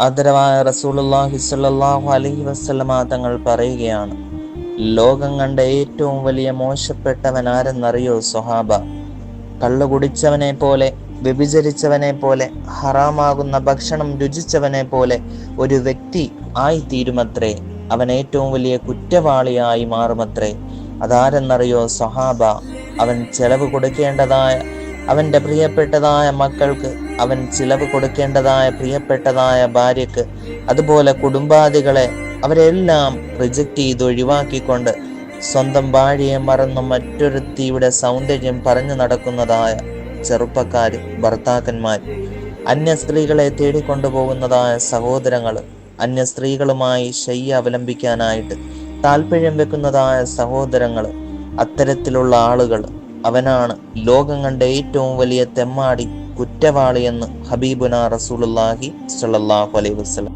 ആദരവായ റസൂലുള്ളാഹി സ്വല്ലല്ലാഹു അലൈഹി വസല്ലമ തങ്ങൾ പറയുകയാണ്, ലോകം കണ്ട ഏറ്റവും വലിയ മോശപ്പെട്ടവൻ ആരെന്നറിയോ സ്വഹാബ? കള്ളു കുടിച്ചവനെ പോലെ, വ്യഭിചരിച്ചവനെ പോലെ, ഹറാമാകുന്ന ഭക്ഷണം രുചിച്ചവനെ പോലെ ഒരു വ്യക്തി ആയിത്തീരുമത്രേ. അവൻ ഏറ്റവും വലിയ കുറ്റവാളിയായി മാറുമത്രേ. അതാരെന്നറിയോ സ്വഹാബ? അവൻ ചെലവ് കൊടുക്കേണ്ടതായ അവന്റെ പ്രിയപ്പെട്ടതായ മക്കൾക്ക്, അവൻ ചിലവ് കൊടുക്കേണ്ടതായ പ്രിയപ്പെട്ടതായ ഭാര്യക്ക്, അതുപോലെ കുടുംബാദികളെ അവരെല്ലാം റിജക്റ്റ് ചെയ്ത് ഒഴിവാക്കിക്കൊണ്ട് സ്വന്തം ഭാര്യയെ മറന്നും മറ്റൊരുത്തിയുടെ സൗന്ദര്യം പറഞ്ഞു നടക്കുന്നതായ ചെറുപ്പക്കാര്, ഭർത്താക്കന്മാർ, അന്യ സ്ത്രീകളെ തേടിക്കൊണ്ടുപോകുന്നതായ സഹോദരങ്ങൾ, അന്യ സ്ത്രീകളുമായി ശയ്യ അവലംബിക്കാനായിട്ട് താല്പര്യം വെക്കുന്നതായ സഹോദരങ്ങൾ, അത്തരത്തിലുള്ള ആളുകൾ, അവനാണ് ലോകം കണ്ട ഏറ്റവും വലിയ തെമ്മാടി, കുറ്റവാളി എന്ന് ഹബീബുന റസൂലുള്ളാഹി സ്വല്ലല്ലാഹു അലൈഹി വസല്ലം